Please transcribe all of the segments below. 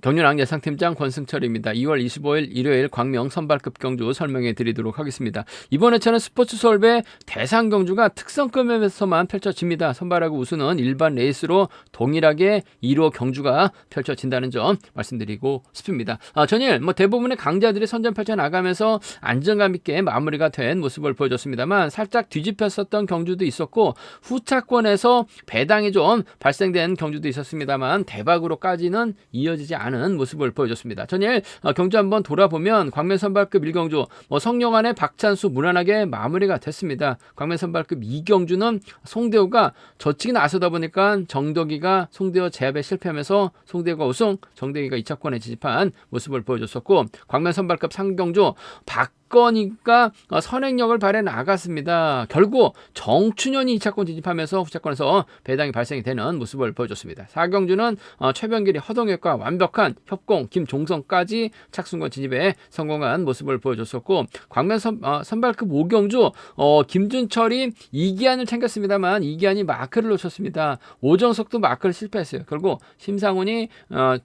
경륜왕 예상팀장 권승철입니다. 2월 25일 일요일 광명 선발급 경주 설명해 드리도록 하겠습니다. 이번 회차는 스포츠 서울배 대상 경주가 특성급에서만 펼쳐집니다. 선발하고 우수는 일반 레이스로 동일하게 2로 경주가 펼쳐진다는 점 말씀드리고 싶습니다. 전일 대부분의 강자들이 선전 펼쳐나가면서 안정감 있게 마무리가 된 모습을 보여줬습니다만 살짝 뒤집혔었던 경주도 있었고 후차권에서 배당이 좀 발생된 경주도 있었습니다만 대박으로까지는 이어지지 않은 모습을 보여줬습니다. 전일 경주 한번 돌아보면 광명 선발급 1경주 성룡안의 박찬수 무난하게 마무리가 됐습니다. 광명 선발급 2경주는 송대호가 젖히기 나서다 보니까 정덕이가 송대호 제압에 실패하면서 송대호가 우승, 정덕이가 2차권에 진입한 모습을 보여줬었고 광명 선발급 3경주 박건희가 선행력을 발휘해 나갔습니다. 결국 정춘현이 2차권 진입하면서 후차권에서 배당이 발생이 되는 모습을 보여줬습니다. 4경주는 최병길이 허동혁과 완벽한 협공, 김종성까지 착순권 진입에 성공한 모습을 보여줬었고 광명 선발급 5경주 김준철이 이기안을 챙겼습니다만 이기안이 마크를 놓쳤습니다. 오정석도 마크를 실패했어요. 결국 심상훈이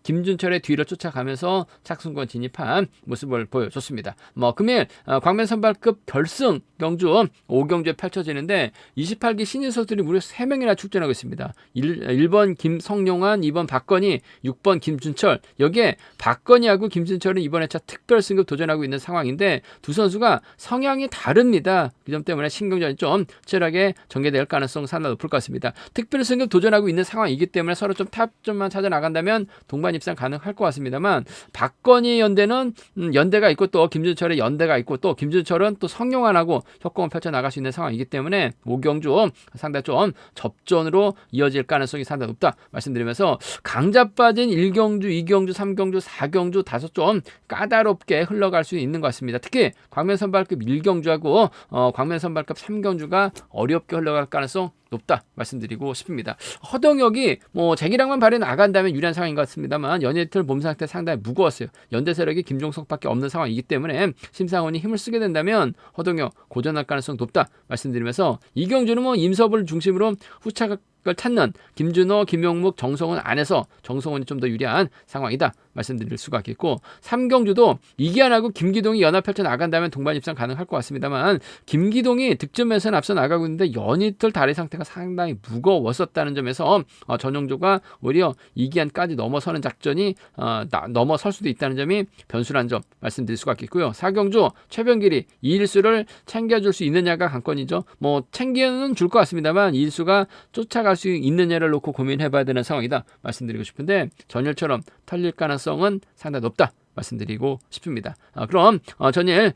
김준철의 뒤를 쫓아가면서 착순권 진입한 모습을 보여줬습니다. 금일 광명 선발급 결승 경주 5경주에 펼쳐지는데 28기 신인 선수들이 무려 3명이나 출전하고 있습니다. 1번 김성룡환, 2번 박건희, 6번 김준철. 여기에 박건희하고 김준철은 이번 회차 특별 승급 도전하고 있는 상황인데 두 선수가 성향이 다릅니다. 그 점 때문에 신경전이 좀 치열하게 전개될 가능성 상당히 높을 것 같습니다. 특별 승급 도전하고 있는 상황이기 때문에 서로 좀 탑점만 찾아 나간다면 동반 입상 가능할 것 같습니다만 박건희 연대는 연대가 있고 또 김준철의 연대가 있고 또 김준철은 또 성룡환하고 협공을 펼쳐 나갈 수 있는 상황이기 때문에 5경주 상당히 좀 접전으로 이어질 가능성이 상당히 높다 말씀드리면서 강자 빠진 1경주, 2경주, 3경주, 4경주 다소 좀 까다롭게 흘러갈 수 있는 것 같습니다. 특히 광명 선발급 1경주하고 광명 선발급 3경주가 어렵게 흘러갈 가능성 높다 말씀드리고 싶습니다. 허동혁이 재기량만 발휘 나간다면 유리한 상황인 것 같습니다만 연예틀 몸 상태 상당히 무거웠어요. 연대 세력이 김종석밖에 없는 상황이기 때문에 심상훈이 힘을 쓰게 된다면 허동혁 고전할 가능성 높다 말씀드리면서 이경주는 임섭을 중심으로 후차를 찾는 김준호, 김용묵, 정성훈 안에서 정성훈이 좀 더 유리한 상황이다 말씀드릴 수가 있겠고 3경주도 이기안하고 김기동이 연합 펼쳐 나간다면 동반 입상 가능할 것 같습니다만 김기동이 득점에서는 앞서 나가고 있는데 연이틀 다리 상태가 상당히 무거웠었다는 점에서 전용조가 오히려 이기안까지 넘어서는 작전이 넘어설 수도 있다는 점이 변수라는 점 말씀드릴 수가 있겠고요. 4경주 최병길이 이일수를 챙겨줄 수 있느냐가 관건이죠. 챙기는 줄 것 같습니다만 이일수가 쫓아갈 수 있느냐를 놓고 고민해봐야 되는 상황이다 말씀드리고 싶은데 전일처럼 털릴 가능성은 상당히 높다 말씀드리고 싶습니다. 그럼 전일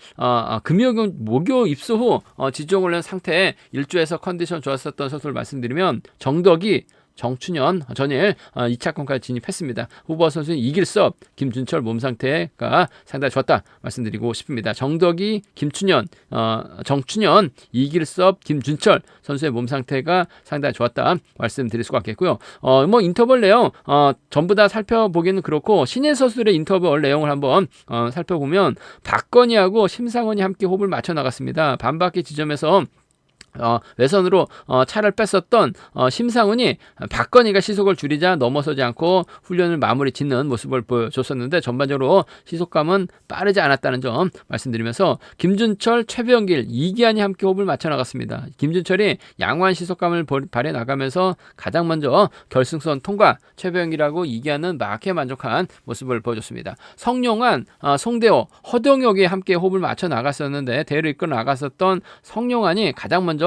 금요 목요 입수 후 지지용 올린 상태에 일주에서 컨디션 좋았었던 선수를 말씀드리면 정덕이 정춘현 전일 2차권까지 진입했습니다. 후보 선수는 이길섭, 김준철 몸 상태가 상당히 좋았다 말씀드리고 싶습니다. 정덕이, 김춘현, 정춘현, 이길섭, 김준철 선수의 몸 상태가 상당히 좋았다 말씀드릴 수가 있겠고요. 인터벌 내용 전부 다 살펴보기는 그렇고 신인 선수들의 인터벌 내용을 한번 살펴보면 박건희하고 심상훈이 함께 호흡을 맞춰 나갔습니다. 반바퀴 지점에서 외선으로 차를 뺐었던 심상훈이 박건희가 시속을 줄이자 넘어서지 않고 훈련을 마무리 짓는 모습을 보여줬었는데 전반적으로 시속감은 빠르지 않았다는 점 말씀드리면서 김준철, 최병길, 이기안이 함께 호흡을 맞춰 나갔습니다. 김준철이 양호한 시속감을 발휘해 나가면서 가장 먼저 결승선 통과, 최병길하고 이기안은 막에 만족한 모습을 보여줬습니다. 성룡환, 송대호, 허동혁이 함께 호흡을 맞춰 나갔었는데 대회를 이끌어 나갔었던 성룡환이 가장 먼저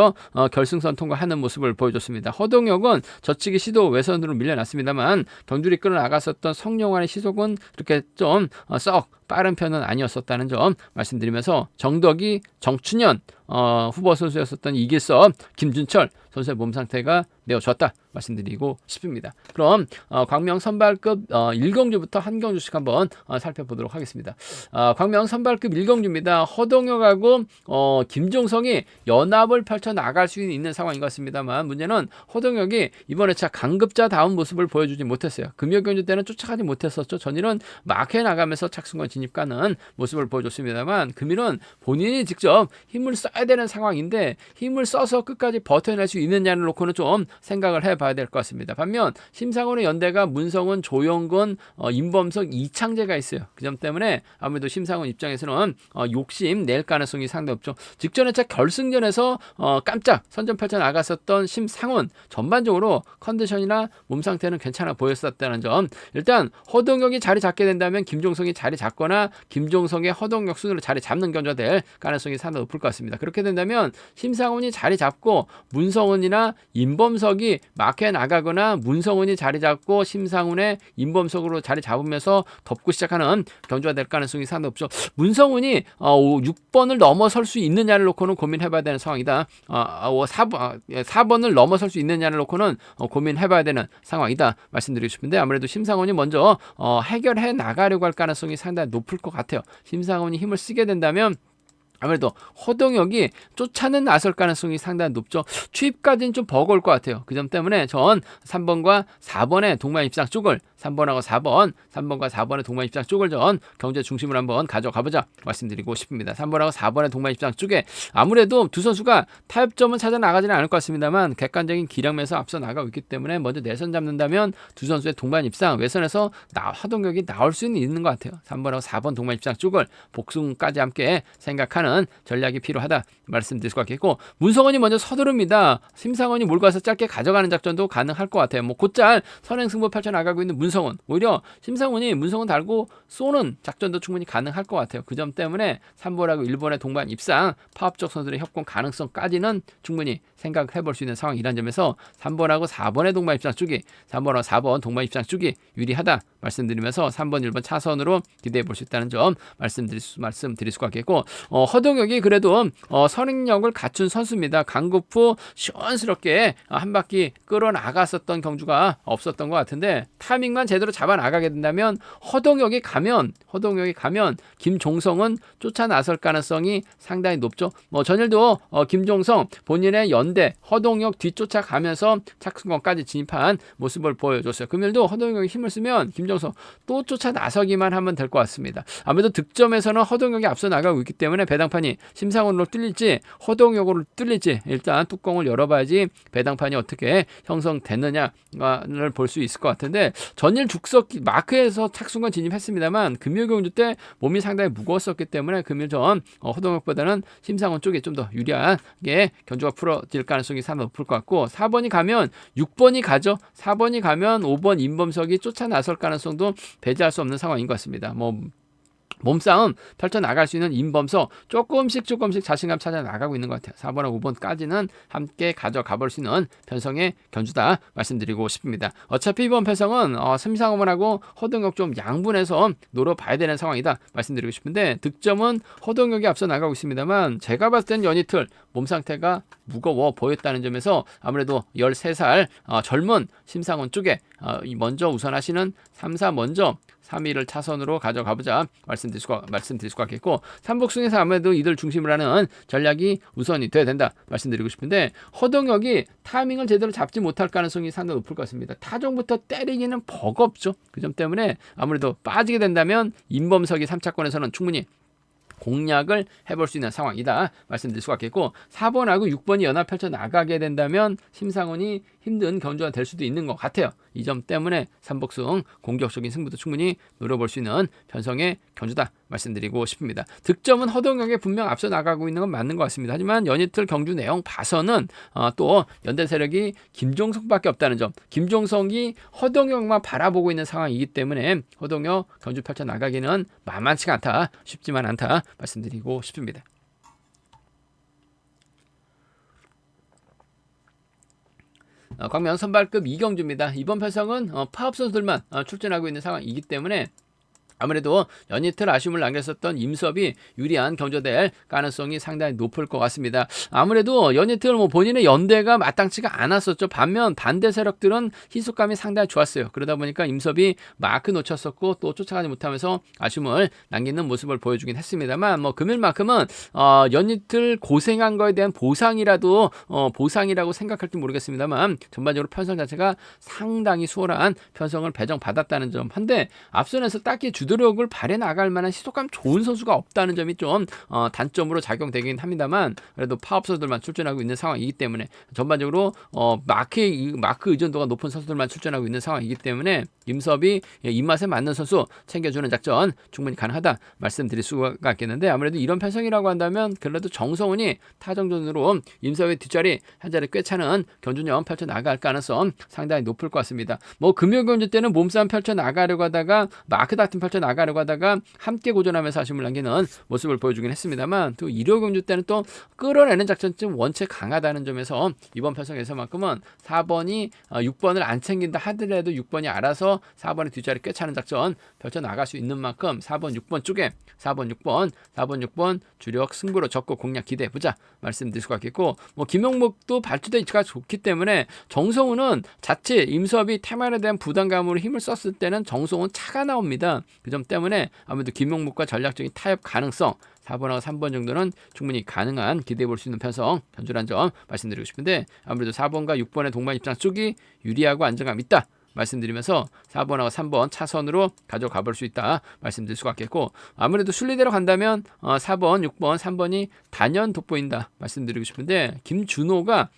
결승선 통과하는 모습을 보여줬습니다. 허동혁은 젖히기 시도 외선으로 밀려났습니다만 경주를 이끌어 나갔었던 성룡환의 시속은 그렇게 좀 썩 빠른 편은 아니었었다는 점 말씀드리면서 정덕이, 정춘현 후보 선수였었던 이길섭, 김준철 선수의 몸 상태가 매우 좋았다 말씀드리고 싶습니다. 그럼 광명 선발급 1경주부터 한 경주씩 한번 살펴보도록 하겠습니다. 광명 선발급 1경주입니다. 허동혁하고 김종성이 연합을 펼쳐 나갈 수 있는 상황인 것 같습니다만 문제는 허동혁이 이번 회차 강급자다운 모습을 보여주지 못했어요. 금요 경주 때는 쫓아가지 못했었죠. 전일은 막해 나가면서 착승권 진입가는 모습을 보여줬습니다만 금일은 본인이 직접 힘을 써야 되는 상황인데 힘을 써서 끝까지 버텨낼 수 있느냐를 놓고는 좀 생각을 해봐야 될 것 같습니다. 반면 심상훈의 연대가 문성은, 조영근, 임범석, 이창재가 있어요. 그 점 때문에 아무래도 심상훈 입장에서는 욕심 낼 가능성이 상당히 없죠. 직전 회차 결승전에서 깜짝 선전 펼쳐 나갔었던 심상훈 전반적으로 컨디션이나 몸 상태는 괜찮아 보였었다는 점. 일단 허동혁이 자리 잡게 된다면 김종성이 자리 잡거나 김종성의 허동혁 순으로 자리 잡는 견주가 될 가능성이 상당히 높을 것 같습니다. 그렇게 된다면 심상훈이 자리 잡고 문성훈이나 임범석이 막혀 나가거나 문성훈이 자리 잡고 심상훈의 임범석으로 자리 잡으면서 덮고 시작하는 견주가 될 가능성이 상당히 높죠. 문성훈이 6번을 넘어설 수 있느냐를 놓고는 고민해봐야 되는 상황이다. 4번을 넘어설 수 있느냐를 놓고는 고민해봐야 되는 상황이다 말씀드리고 싶은데 아무래도 심상훈이 먼저 해결해 나가려고 할 가능성이 상당히 높을 것 같아요. 심상훈이 힘을 쓰게 된다면 아무래도 허동혁이 쫓아는 나설 가능성이 상당히 높죠. 추입까지는 좀 버거울 것 같아요. 그 점 때문에 전 3번과 4번의 동반 입상 쪽을 3번하고 4번, 3번과 4번의 동반 입상 쪽을 전 경제 중심으로 한번 가져가보자 말씀드리고 싶습니다. 3번하고 4번의 동반 입상 쪽에 아무래도 두 선수가 타협점은 찾아 나가지는 않을 것 같습니다만 객관적인 기량면에서 앞서 나가고 있기 때문에 먼저 내선 잡는다면 두 선수의 동반 입상 외선에서 허동혁이 나올 수는 있는 것 같아요. 3번하고 4번 동반 입상 쪽을 복숭까지 함께 생각하는 전략이 필요하다 말씀드릴 수 있겠고 문성원이 먼저 서두릅니다. 심상원이 몰고 가서 짧게 가져가는 작전도 가능할 것 같아요. 곧잘 선행승부 펼쳐나가고 있는 문성원 오히려 심상원이 문성원 달고 쏘는 작전도 충분히 가능할 것 같아요. 그 점 때문에 3번하고 1번의 동반 입상 파업적 선수들의 협공 가능성까지는 충분히 생각해 볼 수 있는 상황이라는 점에서 3번하고 4번의 동반 입상 쪽이 3번하고 4번 동반 입상 쪽이 유리하다 말씀드리면서 3번 1번 차선으로 기대해 볼 수 있다는 점 말씀드릴 수가 있겠고 허동혁이 그래도 선행력을 갖춘 선수입니다. 강급 후 시원스럽게 한 바퀴 끌어나갔었던 경주가 없었던 것 같은데 타이밍만 제대로 잡아 나가게 된다면 허동혁이 가면 김종성은 쫓아 나설 가능성이 상당히 높죠. 전일도 김종성 본인의 연대 허동혁 뒤쫓아 가면서 착승권까지 진입한 모습을 보여줬어요. 금일도 허동혁이 힘을 쓰면 김종성 또 쫓아 나서기만 하면 될 것 같습니다. 아무래도 득점에서는 허동혁이 앞서 나가고 있기 때문에 배당판이 심상훈으로 뚫릴지 허동혁으로 뚫릴지 일단 뚜껑을 열어봐야지 배당판이 어떻게 형성됐느냐를 볼 수 있을 것 같은데 전일 죽석 마크에서 착승권 진입했습니다만 금요 경주 때 몸이 상당히 무거웠었기 때문에 금일 전 허동혁보다는 심상훈 쪽에 좀 더 유리하게 견주가 풀어질 가능성이 상당히 높을 것 같고 4번이 가면 6번이 가죠. 4번이 가면 5번 임범석이 쫓아 나설 가능성도 배제할 수 없는 상황인 것 같습니다. 몸싸움 펼쳐나갈 수 있는 임범석 조금씩 자신감 찾아 나가고 있는 것 같아요. 4번하고 5번까지는 함께 가져가 볼 수 있는 편성의 견주다 말씀드리고 싶습니다. 어차피 이번 편성은 심상훈하고 허동혁 좀 양분해서 노려봐야 되는 상황이다 말씀드리고 싶은데 득점은 허동혁이 앞서 나가고 있습니다만 제가 봤을 땐 연이틀 몸 상태가 무거워 보였다는 점에서 아무래도 13살 젊은 심상훈 쪽에 먼저 우선하시는 3, 4 먼저 3위를 차선으로 가져가보자 말씀드릴 수가 있겠고 삼복승에서 아무래도 이들 중심으로 하는 전략이 우선이 돼야 된다 말씀드리고 싶은데 허동혁이 타이밍을 제대로 잡지 못할 가능성이 상당히 높을 것 같습니다. 타종부터 때리기는 버겁죠. 그 점 때문에 아무래도 빠지게 된다면 임범석이 3차권에서는 충분히 공략을 해볼 수 있는 상황이다 말씀드릴 수가 있겠고 4번하고 6번이 연합 펼쳐 나가게 된다면 심상훈이 힘든 견주가 될 수도 있는 것 같아요. 이 점 때문에 삼복승 공격적인 승부도 충분히 노려볼 수 있는 편성의 견주다 말씀드리고 싶습니다. 득점은 허동혁에 분명 앞서 나가고 있는 건 맞는 것 같습니다. 하지만 연이틀 경주 내용 봐서는 또 연대 세력이 김종성밖에 없다는 점 김종성이 허동혁만 바라보고 있는 상황이기 때문에 허동혁 견주 펼쳐 나가기는 만만치가 않다 쉽지만 않다 말씀드리고 싶습니다. 광명 선발급 이경주입니다. 이번 편성은 파업 선수들만 출전하고 있는 상황이기 때문에 아무래도 연이틀 아쉬움을 남겼었던 임섭이 유리한 견주될 가능성이 상당히 높을 것 같습니다. 아무래도 연이틀 본인의 연대가 마땅치가 않았었죠. 반면 반대 세력들은 희소감이 상당히 좋았어요. 그러다 보니까 임섭이 마크 놓쳤었고 또 쫓아가지 못하면서 아쉬움을 남기는 모습을 보여주긴 했습니다만 금일만큼은 연이틀 고생한 거에 대한 보상이라고 생각할지 모르겠습니다만 전반적으로 편성 자체가 상당히 수월한 편성을 배정받았다는 점 한데 앞선에서 딱히 주도력을 발휘 나갈 만한 시속감 좋은 선수가 없다는 점이 좀 단점으로 작용되긴 합니다만 그래도 파업 선수들만 출전하고 있는 상황이기 때문에 전반적으로 마크 의존도가 높은 선수들만 출전하고 있는 상황이기 때문에 임섭이 입맛에 맞는 선수 챙겨주는 작전 충분히 가능하다 말씀드릴 수가 있겠는데 아무래도 이런 편성이라고 한다면 그래도 정성훈이 타정전으로 임섭의 뒷자리 한 자리 꽤 차는 견주념 펼쳐나갈 가능성 상당히 높을 것 같습니다. 뭐 금요 경주 때는 몸싸움 펼쳐나가려고 하다가 마크 다툼 펼쳐나가려고 하다가 함께 고전하면서 아쉬움을 남기는 모습을 보여주긴 했습니다만 또 일요 경주 때는 또 끌어내는 작전이 원체 강하다는 점에서 이번 편성에서만큼은 4번이 6번을 안 챙긴다 하더라도 6번이 알아서 4번의 뒷자리 꽤 차는 작전 펼쳐나갈 수 있는 만큼 4번 6번 쪽에 4번 6번 주력 승부로 적고 공략 기대해보자 말씀드릴 수가 있겠고 뭐 김용목도 발주대 위치가 좋기 때문에 정성훈은 자체 임섭이 테마에 대한 부담감으로 힘을 썼을 때는 정성훈 차가 나옵니다. 그 점 때문에 아무래도 김용목과 전략적인 타협 가능성 4번하고 3번 정도는 충분히 가능한 기대해 볼 수 있는 편성 견주란 점 말씀드리고 싶은데 아무래도 4번과 6번의 동반 입장 쪽이 유리하고 안정감 있다 말씀드리면서 4번하고 3번 차선으로 가져가 볼 수 있다 말씀드릴 수가 있겠고 아무래도 순리대로 간다면 4번, 6번, 3번이 단연 돋보인다 말씀드리고 싶은데 김준호가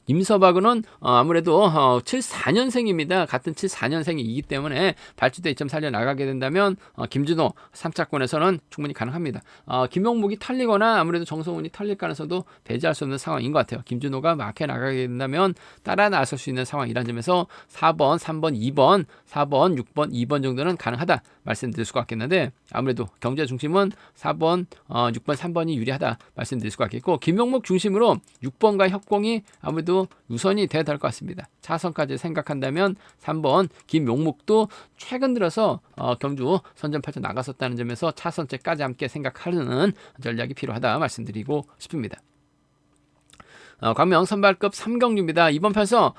임섭하고는 아무래도 74년생입니다. 같은 74년생이기 때문에 발주대 2점 살려나가게 된다면 김준호 3차권에서는 충분히 가능합니다. 김용목이 털리거나 아무래도 정성훈이 털릴 가능성도 배제할 수 없는 상황인 것 같아요. 김준호가 막혀 나가게 된다면 따라 나설 수 있는 상황이라는 점에서 4번, 3번, 2번, 4번, 6번, 2번 정도는 가능하다 말씀드릴 수가 있겠는데 아무래도 경제 중심은 4번, 6번, 3번이 유리하다 말씀드릴 수가 있겠고 김용목 중심으로 6번과 협공이 아무래도 우선이 돼야 될 것 같습니다. 차선까지 생각한다면 3번 김용목도 최근 들어서 경주 선전팔전 나갔었다는 점에서 차선째까지 함께 생각하는 전략이 필요하다 말씀드리고 싶습니다. 광명 선발급 3경주입니다. 이번 편성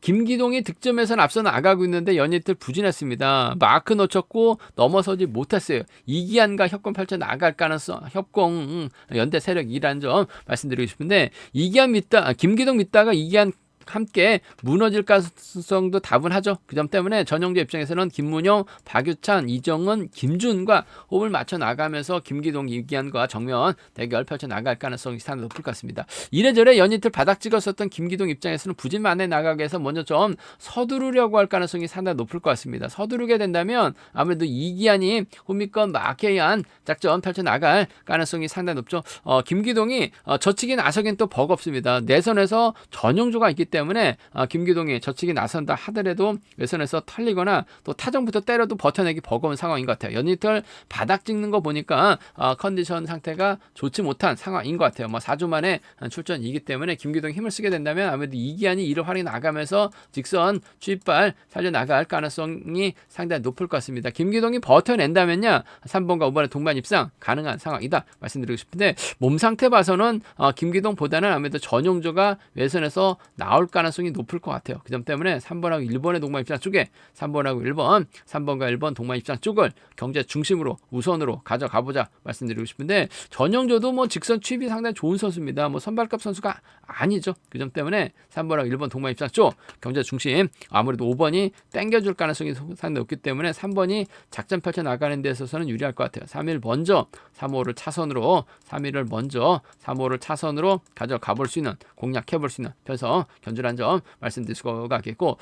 김기동이 득점에서는 앞서 나가고 있는데 연이틀 부진했습니다. 마크 놓쳤고 넘어서지 못했어요. 이기한과 협공 펼쳐 나갈 가능성 협공 연대 세력이라는 점 말씀드리고 싶은데 이기한 믿다 김기동 믿다가 이기한 함께 무너질 가능성도 다분하죠. 그 점 때문에 전용조 입장에서는 김문용, 박유찬, 이정은, 김준과 호흡을 맞춰 나가면서 김기동, 이기환과 정면 대결 펼쳐 나갈 가능성이 상당히 높을 것 같습니다. 이래저래 연이틀 바닥 찍었었던 김기동 입장에서는 부진만에 나가기 위해서 먼저 좀 서두르려고 할 가능성이 상당히 높을 것 같습니다. 서두르게 된다면 아무래도 이기환이 호미권 마케이한 작전 펼쳐 나갈 가능성이 상당히 높죠. 김기동이 젖히기 나서긴 또 버겁습니다. 내선에서 전용조가 있기 때문에 김기동이 젖히기 나선다 하더라도 외선에서 털리거나 또 타정부터 때려도 버텨내기 버거운 상황인 것 같아요. 연이틀 바닥 찍는 거 보니까 컨디션 상태가 좋지 못한 상황인 것 같아요. 4주 만에 출전이기 때문에 김기동이 힘을 쓰게 된다면 아무래도 이기환이 이를 활용해 나가면서 직선 추입발 살려나갈 가능성이 상당히 높을 것 같습니다. 김기동이 버텨낸다면요 3번과 5번의 동반 입상 가능한 상황이다 말씀드리고 싶은데 몸 상태 봐서는 김기동보다는 아무래도 전용조가 외선에서 나올 가능성이 높을 것 같아요. 그 점 때문에 3번하고 1번의 동반 입장 쪽에 3번하고 1번, 3번과 1번 동반 입장 쪽을 경제 중심으로 우선으로 가져가보자 말씀드리고 싶은데 전용조도 직선 취입이 상당히 좋은 선수입니다. 선발급 선수가 아니죠. 그 점 때문에 3번하고 1번 동반 입장 쪽 경제 중심 아무래도 5번이 땡겨줄 가능성이 상당히 높기 때문에 3번이 작전 펼쳐 나가는 데 있어서는 유리할 것 같아요. 3일 먼저 3호를 차선으로 3일을 먼저 3호를 차선으로 가져가 볼 수 있는 공략해 볼 수 있는 편성 견주란 점 말씀드릴 수가 있겠고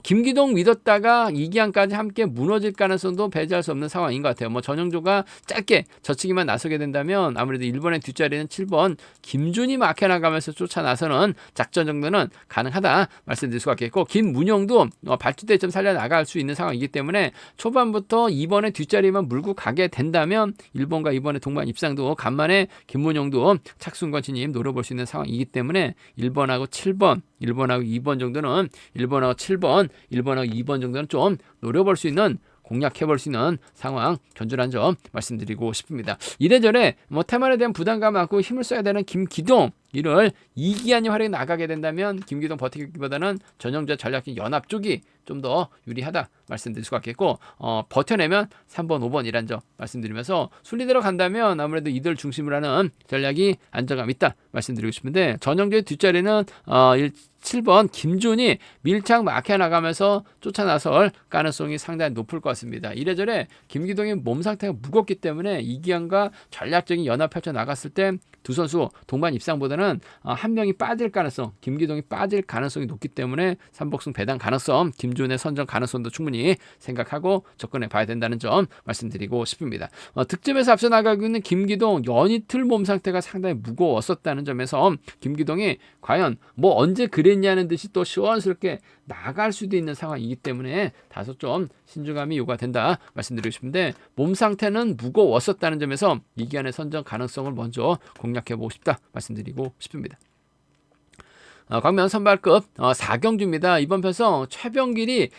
김기동 믿었다가 이기환까지 함께 무너질 가능성도 배제할 수 없는 상황인 것 같아요. 전용조가 짧게 젖히기만 나서게 된다면 아무래도 1번의 뒷자리는 7번 김준이 막혀 나가면서 쫓아 나서는 작전 정도는 가능하다 말씀드릴 수가 있겠고 김문용도 발주대 좀 살려나갈 수 있는 상황이기 때문에 초반부터 2번의 뒷자리만 물고 가게 된다면 1번과 2번의 동반 입상도 간만에 김문용도 착순과 진입 노려볼 수 있는 상황이기 때문에 1번하고 7번 1번하고 2번 정도는 1번하고 7번 1번하고 2번 정도는 좀 노려볼 수 있는 공략해볼 수 있는 상황 견주란 점 말씀드리고 싶습니다. 이래저래 테마에 대한 부담감 많고 힘을 써야 되는 김기동 이를 이기환이 활용해 나가게 된다면 김기동 버티기보다는 전형자 전략적 연합 쪽이 좀 더 유리하다 말씀드릴 수가 있겠고 버텨내면 3번, 5번이란 점 말씀드리면서 순리대로 간다면 아무래도 이들 중심으로 하는 전략이 안정감 있다 말씀드리고 싶은데 전형적인 뒷자리는 7번 김준이 밀착 막혀 나가면서 쫓아 나설 가능성이 상당히 높을 것 같습니다. 이래저래 김기동의 몸 상태가 무겁기 때문에 이기환과 전략적인 연합 펼쳐 나갔을 때 두 선수 동반 입상보다는 한 명이 빠질 가능성, 김기동이 빠질 가능성이 높기 때문에 삼복승 배당 가능성, 김준의 선정 가능성도 충분히 생각하고 접근해 봐야 된다는 점 말씀드리고 싶습니다. 득점에서 앞서 나가고 있는 김기동 연이틀 몸 상태가 상당히 무거웠었다는 점에서 김기동이 과연 뭐 언제 그랬냐는 듯이 또 시원스럽게 나갈 수도 있는 상황이기 때문에 다소 좀 신중함이 요구가 된다 말씀드리고 싶은데 몸 상태는 무거웠었다는 점에서 이기환의 선정 가능성을 먼저 공략해보고 싶다 말씀드리고 싶습니다. 광명 선발급 4경주입니다. 이번 편성 최병길이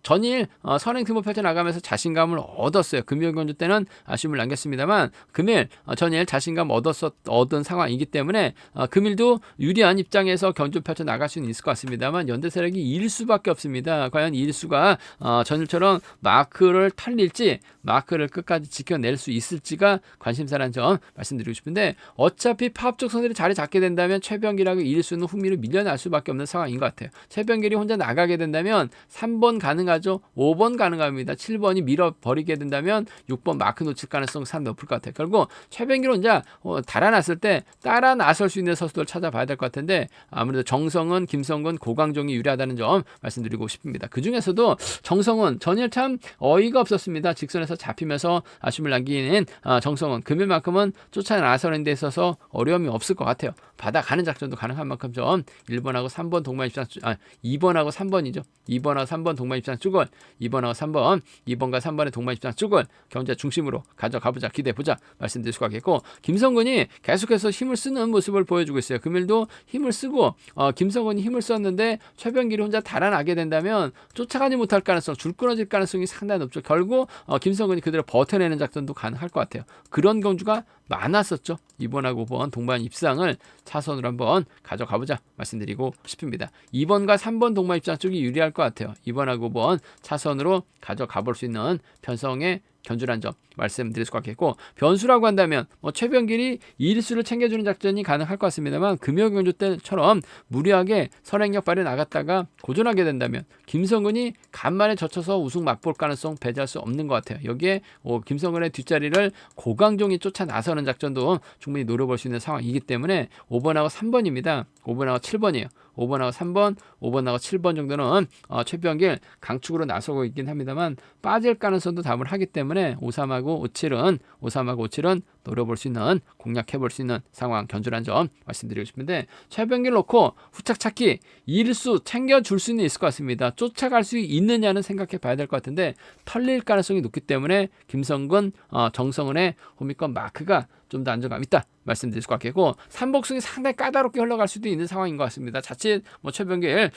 전일 선행 등을 펼쳐나가면서 자신감을 얻었어요. 금요일 경주 때는 아쉬움을 남겼습니다만 금일 전일 자신감 얻은 상황이기 때문에 금일도 유리한 입장에서 경주 펼쳐나갈 수는 있을 것 같습니다만 연대세력이 1수밖에 없습니다. 과연 1수가 전일처럼 마크를 탈릴지 마크를 끝까지 지켜낼 수 있을지가 관심사라는 점 말씀드리고 싶은데 어차피 파업적 선수들이 자리 잡게 된다면 최병길하고 1수는 흥미를 밀려날 수밖에 없는 상황인 것 같아요. 최병길이 혼자 나가게 된다면 3번 가능하죠. 5번 가능합니다. 7번이 밀어버리게 된다면 6번 마크 놓칠 가능성 상당히 높을 것 같아요. 결국 최병길 혼자 달아났을 때 따라 나설 수 있는 선수들을 찾아봐야 될 것 같은데 아무래도 정성은, 김성근, 고강종이 유리하다는 점 말씀드리고 싶습니다. 그 중에서도 정성은 전일 참 어이가 없었습니다. 직선에서 잡히면서 아쉬움을 남기는 정성은 금일만큼은 쫓아 나서는 데 있어서 어려움이 없을 것 같아요. 받아가는 작전도 가능한 만큼 좀 1번하고 3번 동반 입장 2번하고 3번이죠. 2번하고 3번 동반 입장 쭉을 2번하고 3번 2번과 3번의 동반 입장 쭉을 경제 중심으로 가져가보자 기대해보자 말씀드릴 수가 있겠고 김성근이 계속해서 힘을 쓰는 모습을 보여주고 있어요. 금일도 힘을 쓰고 김성근이 힘을 썼는데 최병길이 혼자 달아나게 된다면 쫓아가지 못할 가능성 줄 끊어질 가능성이 상당히 높죠. 결국 김성근이 그대로 버텨내는 작전도 가능할 것 같아요. 그런 경주가 많았었죠. 2번하고 5번 동반 입상을 차선으로 한번 가져가보자 말씀드리고 싶습니다. 2번과 3번 동반 입상 쪽이 유리할 것 같아요. 2번하고 5번 차선으로 가져가볼 수 있는 편성의 견주란 점 말씀드릴 수가 있겠고 변수라고 한다면 최병길이 2일수를 챙겨주는 작전이 가능할 것 같습니다만 금요 경주 때처럼 무리하게 선행력 발에 나갔다가 고전하게 된다면 김성근이 간만에 젖혀서 우승 맛볼 가능성 배제할 수 없는 것 같아요. 여기에 김성근의 뒷자리를 고강종이 쫓아 나서는 작전도 충분히 노려볼 수 있는 상황이기 때문에 5번하고 3번입니다. 5번하고 7번이에요. 5번하고 3번, 5번하고 7번 정도는 최병길 강축으로 나서고 있긴 합니다만 빠질 가능성도 담을 하기 때문에 5, 3하고 5, 7은 노려볼 수 있는 공략해볼 수 있는 상황 견주란 점 말씀드리고 싶은데 최병길 놓고 후착 찾기 2일수 챙겨줄 수는 있을 것 같습니다. 쫓아갈 수 있느냐는 생각해 봐야 될 것 같은데 털릴 가능성이 높기 때문에 김성근, 정성은의 호미권 마크가 좀 더 안정감 있다 말씀드릴 수 같겠고 삼복승이 상당히 까다롭게 흘러갈 수도 있는 상황인 것 같습니다. 자칫 최병길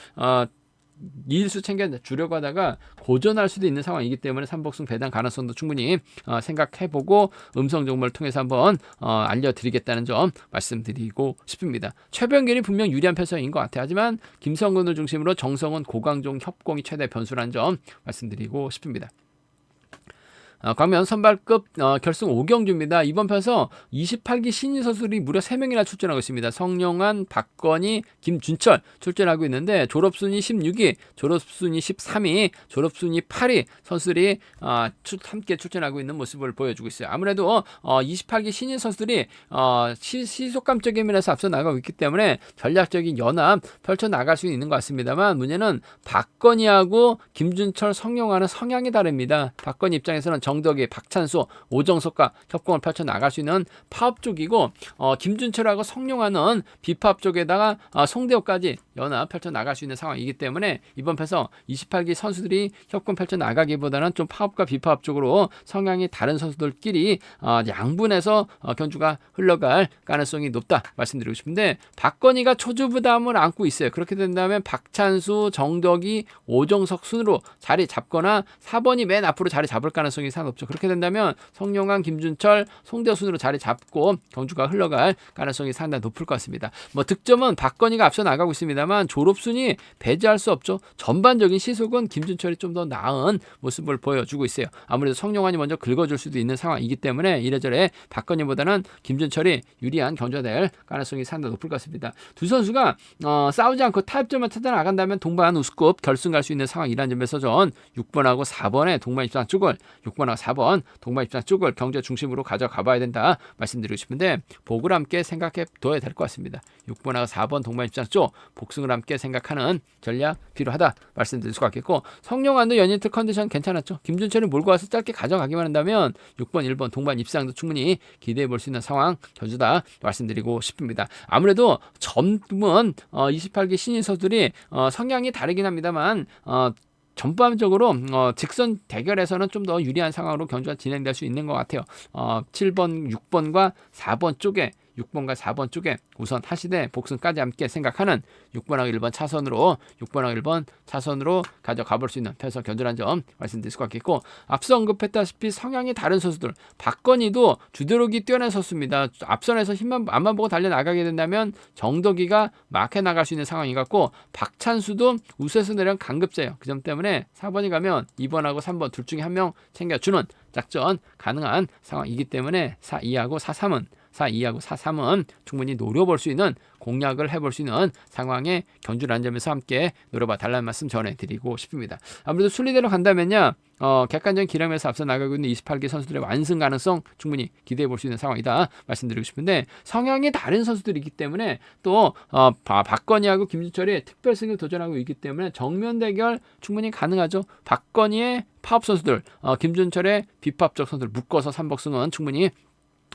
2일수 챙겨 주려고 하다가 고전할 수도 있는 상황이기 때문에 삼복승 배당 가능성도 충분히 생각해보고 음성 정보를 통해서 한번 알려드리겠다는 점 말씀드리고 싶습니다. 최병길이 분명 유리한 편성인 것 같아요. 하지만 김성근을 중심으로 정성은 고강종 협공이 최대 변수라는 점 말씀드리고 싶습니다. 광면 선발급 결승 5경주입니다. 이번 편에서 28기 신인 선수들이 무려 3명이나 출전하고 있습니다. 성룡한, 박건희, 김준철 출전하고 있는데 졸업순위 16위, 졸업순위 13위, 졸업순위 8위 선수들이 함께 출전하고 있는 모습을 보여주고 있어요. 아무래도 28기 신인 선수들이 시속감적인 면에서 앞서 나가고 있기 때문에 전략적인 연합 펼쳐나갈 수 있는 것 같습니다만 문제는 박건희하고 김준철, 성룡한은 성향이 다릅니다. 박건희 입장에서는 정덕이, 박찬수, 오정석과 협공을 펼쳐나갈 수 있는 파업 쪽이고 김준철하고 성룡하는 비파업 쪽에다가 송대호까지 연합 펼쳐나갈 수 있는 상황이기 때문에 이번 편에서 28기 선수들이 협공 펼쳐나가기보다는 좀 파업과 비파업 쪽으로 성향이 다른 선수들끼리 양분해서 경주가 흘러갈 가능성이 높다 말씀드리고 싶은데 박건희가 초주부담을 안고 있어요. 그렇게 된다면 박찬수, 정덕이, 오정석 순으로 자리 잡거나 4번이 맨 앞으로 자리 잡을 가능성이 가능성이 높죠. 그렇게 된다면 성룡한, 김준철, 송대순으로 자리 잡고 경주가 흘러갈 가능성이 상당히 높을 것 같습니다. 뭐 득점은 박건희가 앞서 나가고 있습니다만 졸업순위 배제할 수 없죠. 전반적인 시속은 김준철이 좀 더 나은 모습을 보여주고 있어요. 아무래도 성룡환이 먼저 긁어줄 수도 있는 상황이기 때문에 이래저래 박건희보다는 김준철이 유리한 경주가 될 가능성이 상당히 높을 것 같습니다. 두 선수가 싸우지 않고 타협점을 찾아 나간다면 동반 우승급 결승 갈 수 있는 상황이라는 점에서 전 6번하고 4번의 동반 입장 쪽을 6번하고 4번 동반 입장 쪽을 경제 중심으로 가져가 봐야 된다 말씀드리고 싶은데 복을 함께 생각해 둬야 될 것 같습니다. 6번하고 4번 동반 입장 쪽 복승을 함께 생각하는 전략 필요하다 말씀드릴 수가 있겠고 성룡환도 연이트 컨디션 괜찮았죠. 김준철이 몰고 와서 짧게 가져가기만 한다면 6번, 1번 동반 입상도 충분히 기대해 볼 수 있는 상황 경주다 말씀드리고 싶습니다. 아무래도 젊은 28기 신인 선수들이 성향이 다르긴 합니다만 전반적으로 직선 대결에서는 좀 더 유리한 상황으로 경주가 진행될 수 있는 것 같아요. 7번, 6번과 4번 쪽에 6번과 4번 쪽에 우선 하시되 복승까지 함께 생각하는 6번하고 1번 차선으로 6번하고 1번 차선으로 가져가 볼 수 있는 편서 견주라는 점 말씀드릴 수가 있겠고 앞서 언급했다시피 성향이 다른 선수들 박건희도 주도력이 뛰어난 선수입니다. 앞선에서 힘만 앞만 보고 달려나가게 된다면 정덕이가 막혀 나갈 수 있는 상황이 같고 박찬수도 우세에서 내려온 강급자예요. 그 점 때문에 4번이 가면 2번하고 3번 둘 중에 한 명 챙겨주는 작전 가능한 상황이기 때문에 4-2하고 4-3은 4-2하고 4-3은 충분히 노려볼 수 있는 공략을 해볼 수 있는 상황의 경주라는 점에서 함께 노려봐 달라는 말씀 전해드리고 싶습니다. 아무래도 순리대로 간다면요. 객관적인 기량에서 앞서 나가고 있는 28기 선수들의 완승 가능성 충분히 기대해 볼 수 있는 상황이다 말씀드리고 싶은데 성향이 다른 선수들이기 때문에 또 박건희하고 김준철이 특별승을 도전하고 있기 때문에 정면 대결 충분히 가능하죠. 박건희의 파업 선수들, 김준철의 비파업적 선수들 묶어서 3복승은 충분히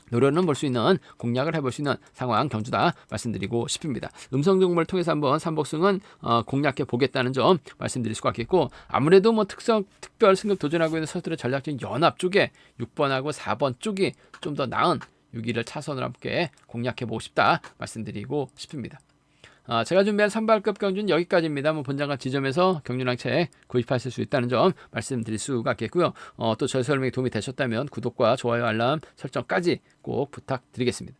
노려는 볼 수 있는 공략을 해볼 수 있는 상황 경주다 말씀드리고 싶습니다. 음성 정보를 통해서 한번 삼복승은 공략해 보겠다는 점 말씀드릴 수가 있겠고 아무래도 뭐 특별 승급 도전하고 있는 선수들의 전략적인 연합 쪽에 6번하고 4번 쪽이 좀 더 나은 6위를 차선으로 함께 공략해 보고 싶다 말씀드리고 싶습니다. 제가 준비한 선발급 경주는 여기까지입니다. 본장과 지점에서 경륜왕 책 구입하실 수 있다는 점 말씀드릴 수가 있겠고요. 또 저희 설명이 도움이 되셨다면 구독과 좋아요, 알람 설정까지 꼭 부탁드리겠습니다.